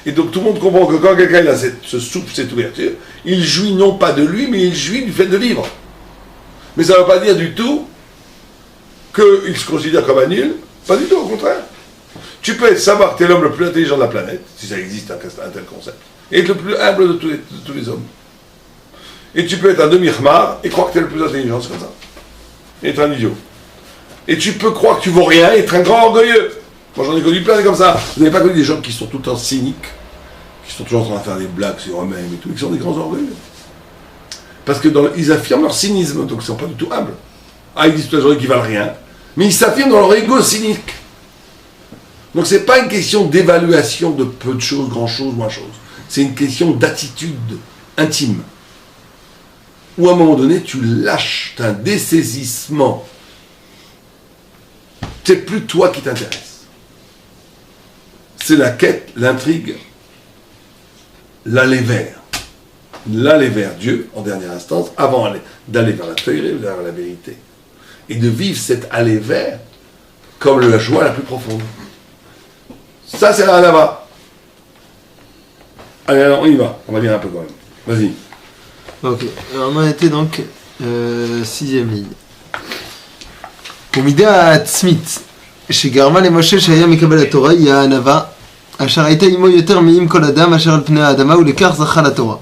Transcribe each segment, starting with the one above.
Et donc tout le monde comprend que quand quelqu'un a cette ouverture, il jouit non pas de lui, mais il jouit du fait de vivre. Mais ça ne veut pas dire du tout qu'il se considère comme un nul. Pas du tout, au contraire. Tu peux savoir que tu es l'homme le plus intelligent de la planète, si ça existe un tel concept, et être le plus humble de tous les hommes. Et tu peux être un demi-khmar et croire que tu es le plus intelligent, c'est comme ça. Et être un idiot. Et tu peux croire que tu vaux rien et être un grand orgueilleux. Moi j'en ai connu plein comme ça. Vous n'avez pas connu des gens qui sont tout le temps cyniques, qui sont toujours en train de faire des blagues sur eux-mêmes et tout, qui sont des grands orgueilleux. Parce que ils affirment leur cynisme, donc ils ne sont pas du tout humbles. Ah, ils disent toute la journée qu'ils valent rien, mais ils s'affirment dans leur ego cynique. Donc c'est pas une question d'évaluation de peu de choses, grand chose, moins chose. C'est une question d'attitude intime. Où à un moment donné, tu lâches, tu as un dessaisissement. C'est plus toi qui t'intéresse. C'est la quête, l'intrigue, l'aller vers. L'aller vers Dieu, en dernière instance, avant d'aller vers la théorie, vers la vérité. Et de vivre cet aller vers comme la joie la plus profonde. Ça, c'est la Hanava. Allez, alors, on y va. On va lire un peu quand même. Vas-y. Ok. Alors, on a été donc 6e ligne. ומידה העצמית שגרמה למשה שהיה מקבל התורה היא הענווה אשר הייתה עמו יותר מעם כל אדם אשר על פני האדמה ולכך זכה לתורה.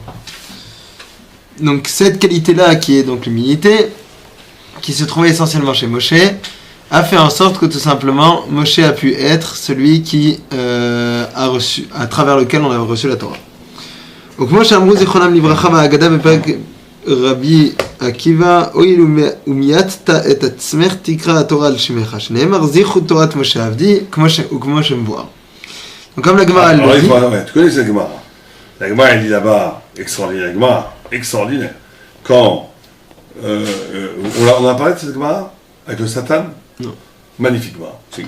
Donc cette qualité-là qui est donc l'humilité, qui se trouvait essentiellement chez Moshe, a fait en sorte que tout simplement Moshe a pu être celui qui a reçu, à travers lequel on a reçu la Torah. וכמו שאמרו זיכרונם לברכה בהגדה בפרק רבי עקיבא, הואיל ומייתת את עצמך תקרא התורה על שמך, שנאמר זכרו תורת משה עבדי, וכמו שמבואר. Donc comme la Gemara elle le dit... Tu connais cette Gemara. La Gemara elle dit là-bas, extraordinaire, Gemara, extraordinaire. Quand on a parlé de cette Gemara avec le Satan. Non. Magnifique Gemara. C'est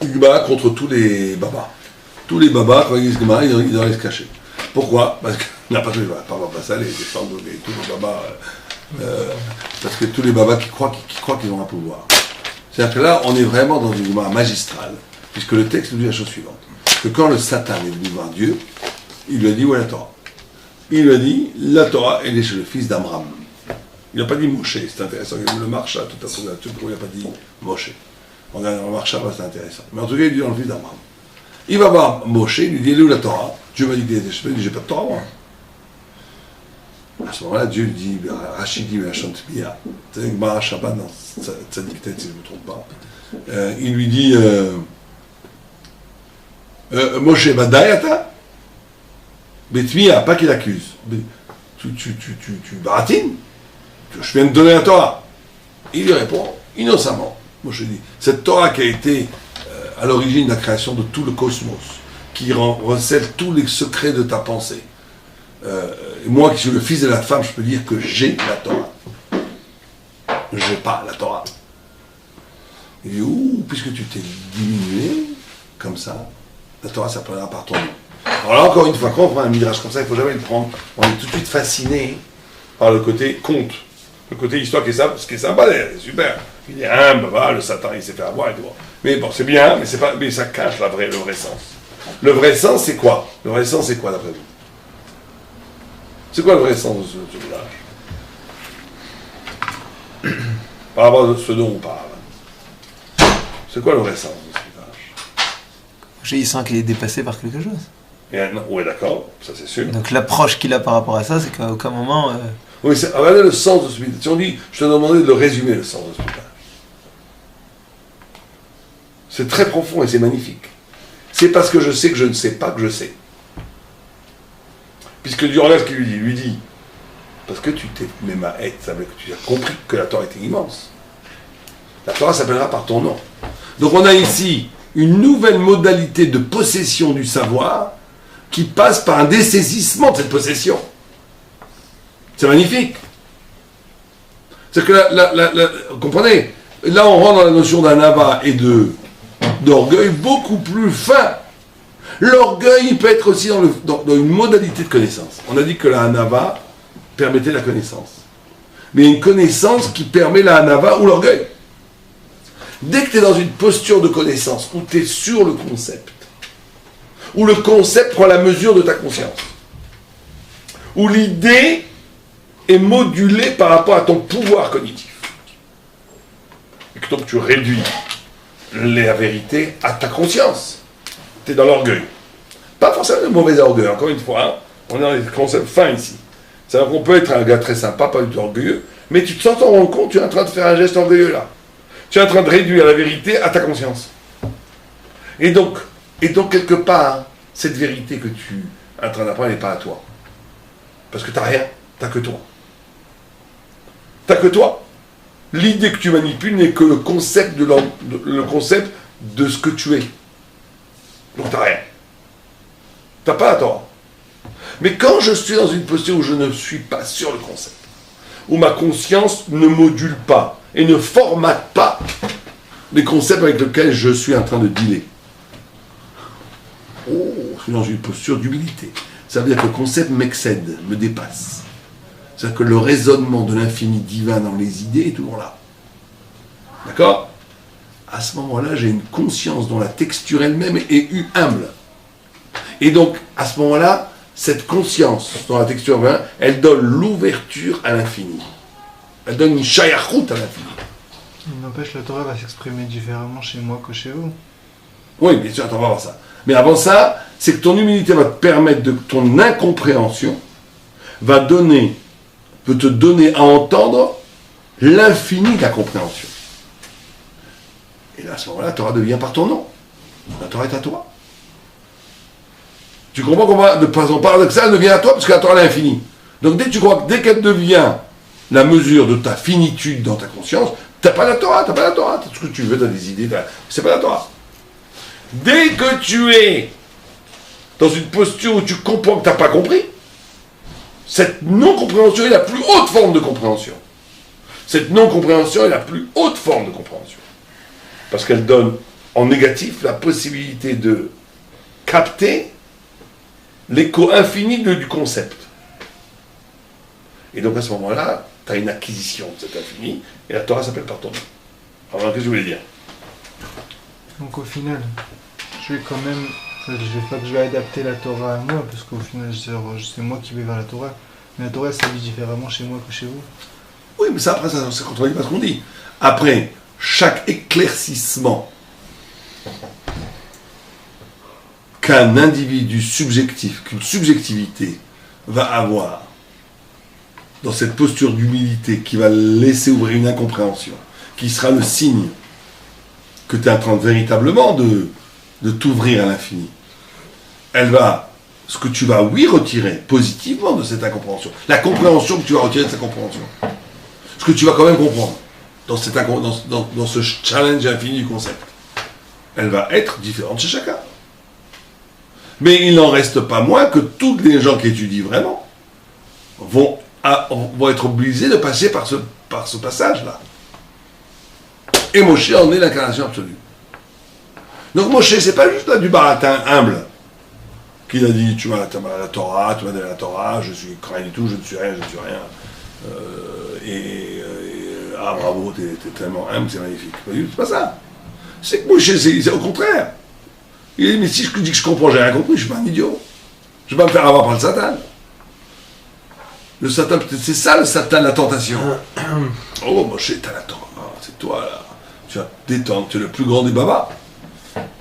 une Gemara contre tous les babas. Tous les babas, quand ils disent Gemara, ils doivent se cacher. Pourquoi? Parce que n'a pas tous les babas, pas ça, les descendants, tous les babas, parce que tous les babas qui croient qu'ils ont un pouvoir. C'est-à-dire que là, on est vraiment dans une Gemara magistrale, puisque le texte nous dit la chose suivante, que quand le Satan est venu voir Dieu, il lui a dit où est la Torah? Il lui a dit, la Torah, elle est chez le fils d'Amram. Il n'a pas dit Moshe, c'est intéressant, le Marsha, tout à fait, il n'a pas dit Moshe. On a le Marsha, c'est intéressant. Mais en tout cas, il dit dans le fils d'Amram. Il va voir Moshe, il lui dit, elle est où la Torah? Dieu m'a dit que j'ai pas de Torah, moi. À ce moment-là, Dieu dit, Rachid dit, Bia, c'est que Mara Shabbat, dans Tzadik Tet, si je ne me trompe pas, il lui dit, Moshe, Badayata, Betmia, pas qu'il accuse, tu baratines, je viens de donner la Torah. Il lui répond, innocemment, Moshe dit, cette Torah qui a été à l'origine de la création de tout le cosmos, qui recèle tous les secrets de ta pensée. Moi qui suis le fils de la femme, je peux dire que j'ai la Torah. Je n'ai pas la Torah. Il dit, puisque tu t'es diminué, comme ça, la Torah s'appellera par ton nom. Alors là, encore une fois, quand on prend un midrash comme ça, il ne faut jamais le prendre. On est tout de suite fasciné par le côté conte, le côté histoire qui est sympa, c'est super. Il est humble, le Satan, il s'est fait avoir et tout. Mais bon, c'est bien, mais ça cache le vrai sens. Le vrai sens, c'est quoi? Le vrai sens, c'est quoi, d'après vous? C'est quoi le vrai sens de ce village? Par rapport à ce dont on parle. C'est quoi le vrai sens de ce village? Il sent qu'il est dépassé par quelque chose. Oui, d'accord, ça c'est sûr. Donc l'approche qu'il a par rapport à ça, c'est qu'à aucun moment... Oui, regardez le sens de ce village. Si on dit, je te demandais de le résumer, le sens de ce village. C'est très profond et c'est magnifique. C'est parce que je sais que je ne sais pas que je sais. Puisque Dieu regarde ce qu'il lui dit, parce que tu t'es même à être, ça veut dire que tu as compris que la Torah était immense. La Torah s'appellera par ton nom. Donc on a ici une nouvelle modalité de possession du savoir qui passe par un dessaisissement de cette possession. C'est magnifique. C'est que vous comprenez, là on rentre dans la notion d'un ava et d'orgueil beaucoup plus fin. L'orgueil, il peut être aussi dans une modalité de connaissance. On a dit que la hanava permettait la connaissance. Mais une connaissance qui permet la hanava ou l'orgueil. Dès que tu es dans une posture de connaissance, où tu es sur le concept, où le concept prend la mesure de ta conscience, où l'idée est modulée par rapport à ton pouvoir cognitif. Et que donc tu réduis la vérité à ta conscience. Tu es dans l'orgueil. Pas forcément le mauvais orgueil, encore une fois, hein. On est dans les concepts fins ici. C'est-à-dire qu'on peut être un gars très sympa, pas du tout orgueilleux, mais tu te sens t'en rendre compte, tu es en train de faire un geste orgueilleux là. Tu es en train de réduire la vérité à ta conscience. Et donc quelque part, cette vérité que tu es en train d'apprendre n'est pas à toi. Parce que tu n'as rien, tu n'as que toi. Tu n'as que toi. L'idée que tu manipules n'est que le concept de ce que tu es. Donc tu n'as rien. Tu n'as pas la Torah. Mais quand je suis dans une posture où je ne suis pas sur le concept, où ma conscience ne module pas et ne formate pas les concepts avec lesquels je suis en train de dealer, je suis dans une posture d'humilité. Ça veut dire que le concept m'excède, me dépasse. C'est-à-dire que le raisonnement de l'infini divin dans les idées est toujours là. D'accord ? À ce moment-là, j'ai une conscience dont la texture elle-même est humble. Et donc, à ce moment-là, cette conscience dont la texture elle-même, elle donne l'ouverture à l'infini. Elle donne une shayachut à l'infini. Il n'empêche, la Torah va s'exprimer différemment chez moi que chez vous. Oui, bien sûr, attends, on va voir ça. Mais avant ça, c'est que ton humilité va te permettre de ton incompréhension peut te donner à entendre l'infini de la compréhension. Et là, à ce moment-là, la Torah devient par ton nom. La Torah est à toi. Tu comprends comment, de façon paradoxale, elle devient à toi parce que la Torah est l'infini. Donc dès qu'elle devient la mesure de ta finitude dans ta conscience, t'as pas la Torah, t'as tout ce que tu veux, t'as des idées, c'est pas la Torah. Dès que tu es dans une posture où tu comprends que t'as pas compris, cette non-compréhension est la plus haute forme de compréhension. Cette non-compréhension est la plus haute forme de compréhension. Parce qu'elle donne en négatif la possibilité de capter l'écho infini du concept. Et donc à ce moment-là, tu as une acquisition de cet infini, et la Torah s'appelle par ton nom. Alors qu'est-ce que je voulais dire ? Donc au final, je vais quand même... je vais adapter la Torah à moi, parce qu'au final, c'est moi qui vais vers la Torah. Mais la Torah s'habille différemment chez moi que chez vous. Oui, mais ça, après, ça contredit pas ce qu'on dit. Après, chaque éclaircissement qu'un individu subjectif, qu'une subjectivité va avoir dans cette posture d'humilité qui va laisser ouvrir une incompréhension, qui sera le signe que tu es en train véritablement de t'ouvrir à l'infini. Ce que tu vas, oui, retirer positivement de cette incompréhension, la compréhension que tu vas retirer de cette compréhension, ce que tu vas quand même comprendre dans ce challenge infini du concept, elle va être différente chez chacun. Mais il n'en reste pas moins que tous les gens qui étudient vraiment vont être obligés de passer par ce passage-là. Et Moshe en est l'incarnation absolue. Donc Moshe, c'est pas juste là du baratin humble, qu'il a dit, tu m'as la Torah, tu m'as donné la Torah, je suis rien du tout, je ne suis rien, bravo, t'es tellement humble, c'est magnifique. C'est pas ça. C'est que Moshe, c'est au contraire. Il dit, mais si je dis que je comprends, j'ai rien compris, je suis pas un idiot. Je vais pas me faire avoir par le Satan. Le Satan, c'est ça le Satan, la tentation. Oh, Moshe, t'as la Torah, c'est toi là. Tu vas te détendre, tu es le plus grand des babas.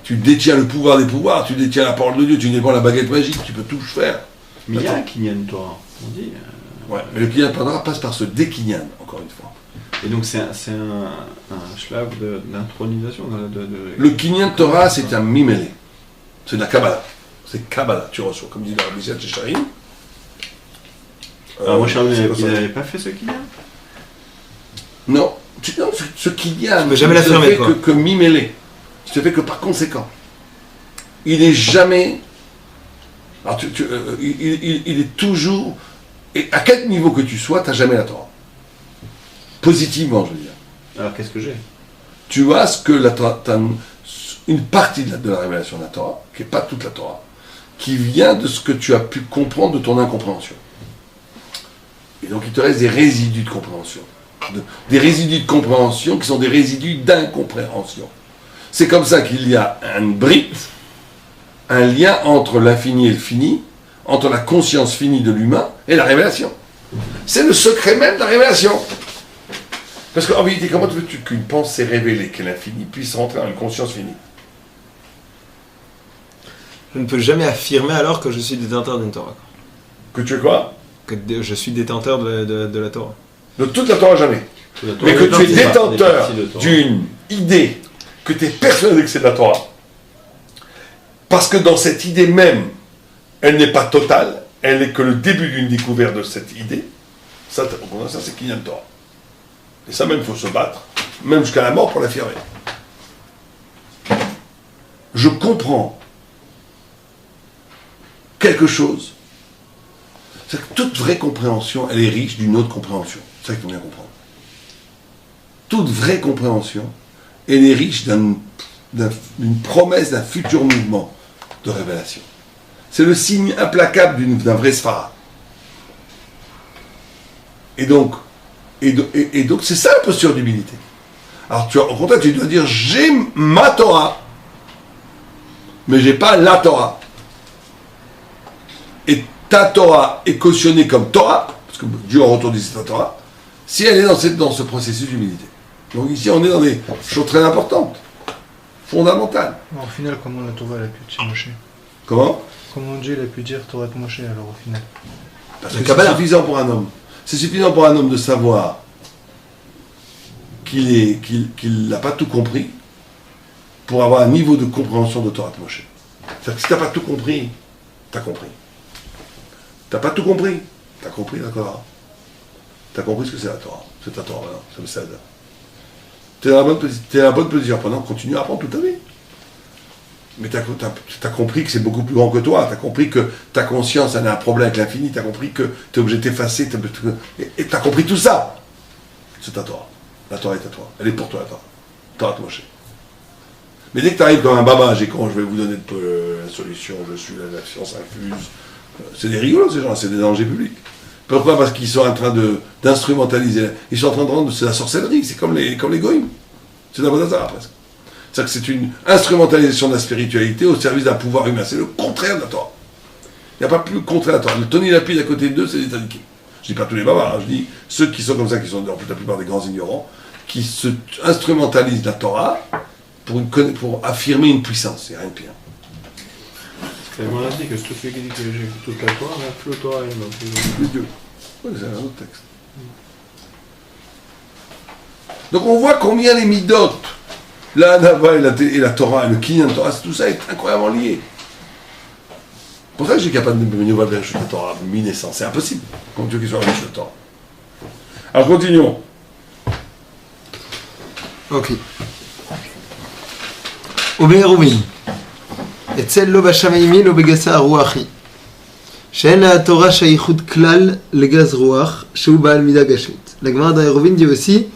Tu détiens le pouvoir des pouvoirs, tu détiens la parole de Dieu, tu détiens la baguette magique, tu peux tout faire. Mais il y a un Kinyan Torah, on dit. Ouais, mais le Kinyan Torah passe par ce dékinyan, encore une fois. Et donc c'est un shlav d'intronisation. Le Kinyan Torah, c'est un mimélé. C'est de la Kabbalah. C'est Kabbalah, tu reçois. Comme dit dans la Mishnah Shecharim. Alors, moi, il n'avait pas fait ce Kinyan ? Non. Ce Kinyan, tu peux jamais l'affirmer, quoi. Que mimélé. Tu te fais que par conséquent. Il n'est jamais. Alors, il est toujours. Et à quel niveau que tu sois, tu n'as jamais la Torah. Positivement, je veux dire. Alors, qu'est-ce que j'ai ? Tu vois ce que la Torah. Une partie de la révélation de la Torah, qui n'est pas toute la Torah, qui vient de ce que tu as pu comprendre de ton incompréhension. Et donc il te reste des résidus de compréhension. Des résidus de compréhension qui sont des résidus d'incompréhension. C'est comme ça qu'il y a un brit, un lien entre l'infini et le fini, entre la conscience finie de l'humain et la révélation. C'est le secret même de la révélation. Parce qu'en vérité, comment veux-tu qu'une pensée révélée, qu'est l'infini, puisse rentrer dans une conscience finie? Je ne peux jamais affirmer alors que je suis détenteur d'une Torah. Que tu es quoi? Que je suis détenteur de la Torah. De toute la Torah, jamais. Mais que tu es détenteur d'une idée, que tu es persuadé que c'est de la Torah, parce que dans cette idée même, elle n'est pas totale, elle n'est que le début d'une découverte de cette idée, ça c'est Kinyan Torah. Et ça même, il faut se battre, même jusqu'à la mort pour l'affirmer. Je comprends quelque chose. C'est que toute vraie compréhension, elle est riche d'une autre compréhension. C'est ça qu'il faut bien comprendre. Toute vraie compréhension, elle est riche d'une promesse d'un futur mouvement de révélation. C'est le signe implacable d'un vrai sphara. Et donc, c'est ça la posture d'humilité. Alors, au contraire, tu dois dire, j'ai ma Torah, mais j'ai pas la Torah. Et ta Torah est cautionnée comme Torah, parce que Dieu en retour dit c'est ta Torah, si elle est dans ce processus d'humilité. Donc ici, on est dans des choses très importantes, fondamentales. Au final, comment la Torah elle a pu être chez Moshe? Comment? Comment Dieu il a pu dire Torah de Moshe alors au final? Parce que c'est suffisant pour un homme. C'est suffisant pour un homme de savoir qu'il n'a pas tout compris pour avoir un niveau de compréhension de Torah de Moshe. C'est-à-dire que si tu n'as pas tout compris, tu as compris. Tu n'as pas tout compris, tu as compris la Torah. Tu as compris ce que c'est la Torah. C'est ta Torah maintenant, ça me cède. Tu es dans la bonne position. Pendant continue à apprendre toute ta vie. Mais tu as compris que c'est beaucoup plus grand que toi. Tu as compris que ta conscience, elle a un problème avec l'infini. Tu as compris que tu es obligé de t'effacer. Et tu as compris tout ça. C'est ta Torah. La Torah est à toi. Elle est pour toi, la Torah. Torah de Moshe. Mais dès que tu arrives comme un baba, j'ai quand je vais vous donner la solution, je suis la science infuse. C'est des rigolos, ces gens, c'est des dangers publics. Pourquoi? Parce qu'ils sont en train d'instrumentaliser. Ils sont en train de rendre. C'est la sorcellerie. C'est comme les goïms. C'est la Bodazara, presque. C'est-à-dire que c'est une instrumentalisation de la spiritualité au service d'un pouvoir humain. C'est le contraire de la Torah. Il n'y a pas plus contraire de la Torah. Le Tony Lapide à côté d'eux, c'est des taniqués. Je ne dis pas tous les babas, hein, je dis ceux qui sont comme ça, qui sont la plupart des grands ignorants, qui se instrumentalisent la Torah pour affirmer une puissance. Il n'y a rien de pire. C'est vraiment dit que tout celui qui dit que j'ai toute la Torah, mais plus Torah et non. Les dieux. Oui, c'est un autre texte. Donc on voit combien les midotes, la Nava et la Torah, et le Kinyan Torah, tout ça est incroyablement lié. C'est pour ça que j'ai capable de me voir vers la Torah, mi-naissance. C'est impossible, comme Dieu qui soit riche de Torah. Alors continuons. Ok. ובעירובין, אצל לא בשמיימי לא בגסה הרוחי, שאין לתורה שייכות כלל לגז רוח, שהוא בעל מידה גשמית. La Gemara d'Aïrovine dit aussi,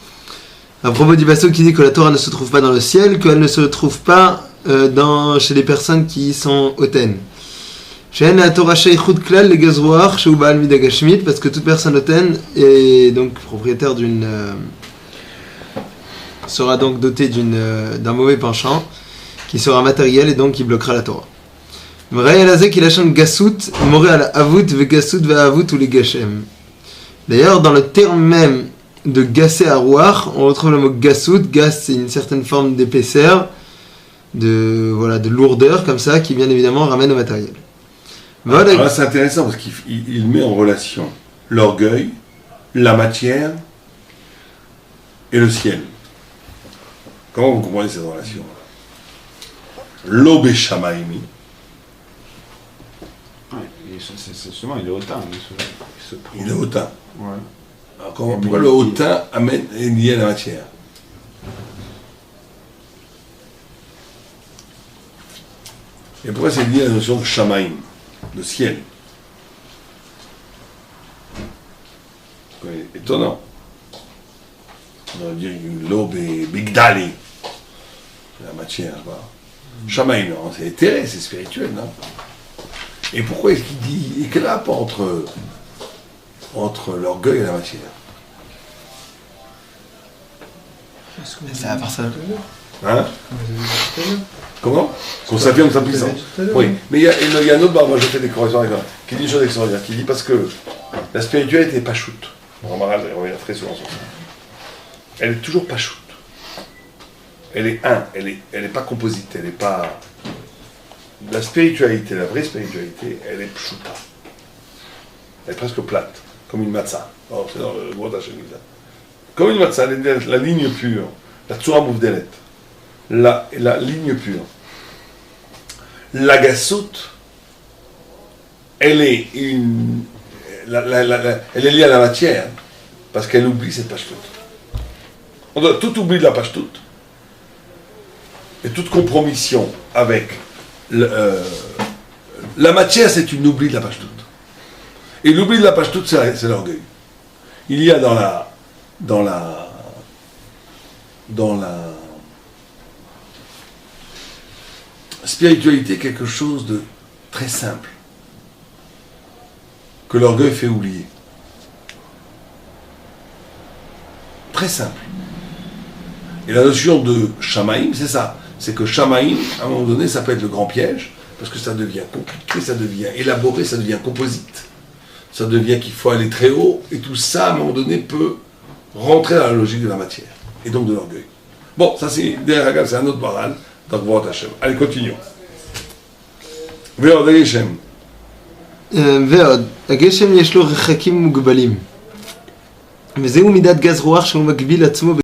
à propos du bateau qui dit que la Torah ne se trouve pas dans le ciel, qu'elle ne se trouve pas chez les personnes qui sont hautaines. שאין לתורה שייכות כלל לגז רוח, שהוא בעל מידה גשמית, parce que toute personne hautaine est donc propriétaire sera donc dotée d'un mauvais penchant, qui sera matériel et donc qui bloquera la Torah. D'ailleurs, dans le terme même de gasser à rouar, on retrouve le mot gassout. Gas, c'est une certaine forme d'épaisseur, de lourdeur, comme ça, qui bien évidemment ramène au matériel. Voilà. Alors là, c'est intéressant parce qu'il met en relation l'orgueil, la matière et le ciel. Comment vous comprenez cette relation? L'obé shamaimi. C'est justement, il est hautain. Il est hautain. Ouais. Alors pourquoi le hautain est lié à la matière? Et pourquoi c'est lié à la notion de shamaim, de ciel? C'est étonnant. On va dire l'obé bigdali. La matière, voilà. Shamaim, non, c'est éthéré, c'est spirituel, non? Et pourquoi est-ce qu'il dit... Et quel rapport entre l'orgueil et la matière? C'est à part ça. Hein? Comment? Qu'on s'affirme sa puissance. Oui, mais il y a un autre bar, moi je fais des corrections avec qui dit une chose extraordinaire, qui dit parce que la spiritualité n'est pas shoot. On revient très souvent sur ça. Elle est toujours pas shoot. Elle est elle est pas composite, elle est pas... La spiritualité, la vraie spiritualité, elle est pshuta. Elle est presque plate, comme une matzah. Oh, c'est dans le gros Hachem. Comme une matzah, la ligne pure, la tzura mouvdelet, la ligne pure. La gassout, elle est elle est liée à la matière, parce qu'elle oublie cette pashtout. On doit tout oublier de la pashtout, et toute compromission avec la matière, c'est une oubli de la pashtout. Et l'oubli de la pashtout, c'est l'orgueil. Il y a dans la spiritualité quelque chose de très simple que l'orgueil fait oublier. Très simple. Et la notion de Shamaïm, c'est ça. C'est que Shamaïm, à un moment donné, ça peut être le grand piège, parce que ça devient compliqué, ça devient élaboré, ça devient composite. Ça devient qu'il faut aller très haut, et tout ça, à un moment donné, peut rentrer dans la logique de la matière, et donc de l'orgueil. Bon, ça c'est, derrière c'est un autre baral, donc Baruch Hashem. Allez, continuons. ועוד הגשם. ועוד, הגשם יש לו רחקים מוגבלים. וזהו מידת גז רוח שהוא מגביל עצמו